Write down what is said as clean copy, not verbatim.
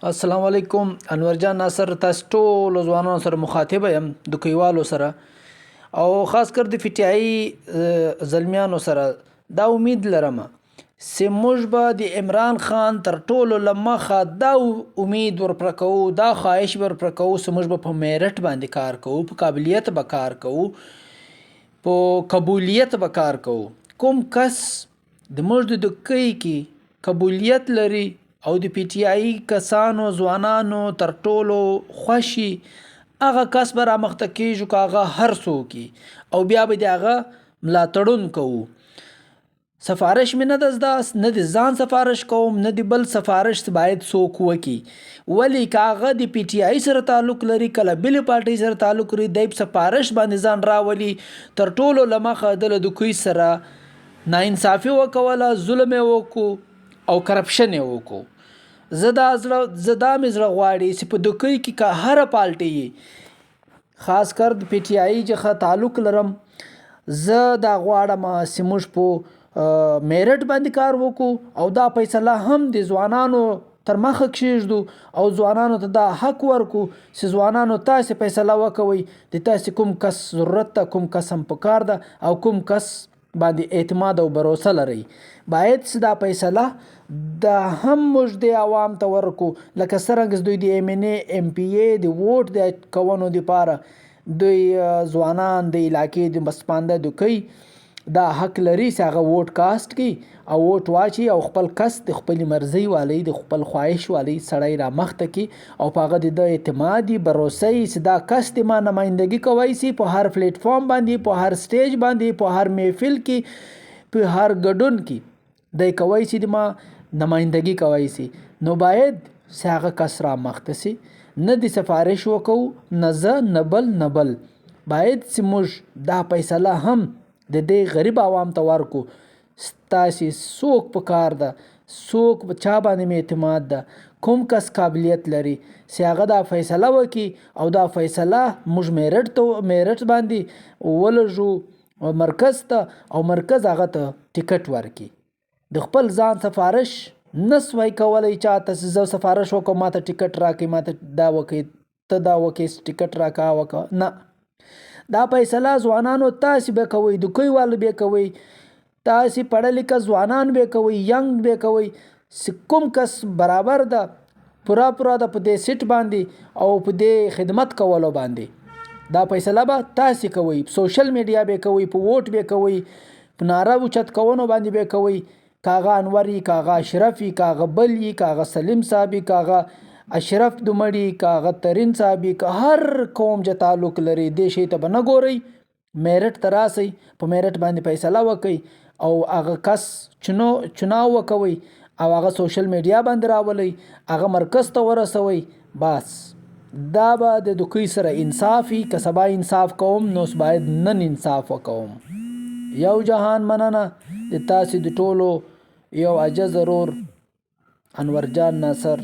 السلام علیکم. انور جان ناصر تاسو ټول ځوانانو سره مخاطب یم د کویوالو سره او خاص کر د فټیایي زلمیانو سره دا امید لرم چې موږ به د عمران خان تر ټولو لمخه دا امید ورپرکو دا خواهش ورپرکو چې موږ به په میرټ باندې کار کوو، په قابلیت به کار کوو، په قبولیت به کار کوو. کوم کس د موږ د دکۍ کې قبولیت لري او د پی ټی آی کسانو ځوانانو تر ټولو خوشي هغه کس به رامخته کیږو که هغه هر څوک او بیا به د هغه ملاتړون کوو. سفارش مې نه ده زده، نه د ځان سفارش کوم نه د بل سفارش باید څوک وکي. ولی که هغه د پی ټی آی سره تعلق لري کله بلې پارټۍ سره تعلق لري دی په سفارش باندې ځان راولي تر ټولو لمخه د له دوی سره ناانصافي وکوله، ظلم یې وکړو او کرپشن یې وکړو. زه دا مې زړه غواړي چې په دوکۍ کې که هره پالټۍ خاص کر د پی ټی آی څخه تعلق لرم، زه دا غواړم چې موږ په میرټ باندې کار وکړو او دا فیصله هم د ځوانانو تر مخه کښېږدو او ځوانانو ته دا حق ورکو چې ځوانانو تاسې فیصله وکوئ د تاسې کوم کس ضرورت ده، کوم کس هم پکار ده او کوم کس باندې اعتماد او باور لري. باید چې دا فیصله دا هم موږ د عوام ته ورکو لکه څرنګه دوی د ایم ان ای ایم پی ای د ووټ د کونو دپاره دوی ځوانان د علاقې د بسپانده دوکۍ دا حق لري چې هغه ووټ کاسټ کړي او ووټ واچي او خپل کس د خپل مرضی والی د خپل خواهش والی سړی را مخته کړي او په هغه د اعتمادي باروسه چې دا کس د ما نمایندګي کوي سي په هر پلیټ فارم باندې، په هر سټیج باندې، په هر محفل کې، په هر ګډون کې دی کوي چې د ما نمایندګي کوي سي. نو باید چې هغه کس را مخته سي، نه د سفارش وکړو نه زه نه بل باید چې موږ دا فیصله هم د دې غریب عوام ته ورکو ستاسې څوک په کار ده، څوک چا باندې مې اعتماد ده، کوم کس قابلیت لري چې هغه دا فیصله وکړي او دا فیصله موږ میرټ باندې ولږو مرکز ته او مرکز هغه ته ټیکټ ورکړي. د خپل ځان سفارش نسوای کولی چاته چې زه سفارش وکړم ماته ټیکټ راکړي، ماته دا وکړي، ته دا وکړي، ټیکټ راکړه وکړه، نه. دا فیصله ځوانانو تاسې به کوئ، دوکۍ والو به کوئ، تاسې پړه لیکه ځوانان به کوئ، ینګ به کوئ چې کوم کس برابر ده پوره ده په دې سیټ باندې او په دې خدمت کولو باندې دا فیصله به تاسې کوئ. په سوشل میډیا به کوئ، په ووټ به کوئ، په ناره اوچت کونو باندې به کوئ، که هغه انور وي، که هغه اشرف وي، که هغه بل وي، که هغه سلیم صاحب وي، که هغه اشرف دومړي، که هغه ترین صاحب وي، که هر قوم چې تعلق لري دې شي ته به نه ګورئ، میرټ ته راسئ، په میرټ باندې فیصله وکړئ او هغه کس چناو وکوئ او هغه سوشل میډیا باندې راولئ، هغه مرکز ته ورسوئ. بس دا به د دوکۍ سره انصاف وي. که سبا انصاف کوم نو باید نن انصاف وکوم. یو جهان مننه د تاسې د ټولو یو عجز ورور انور جان ناصر.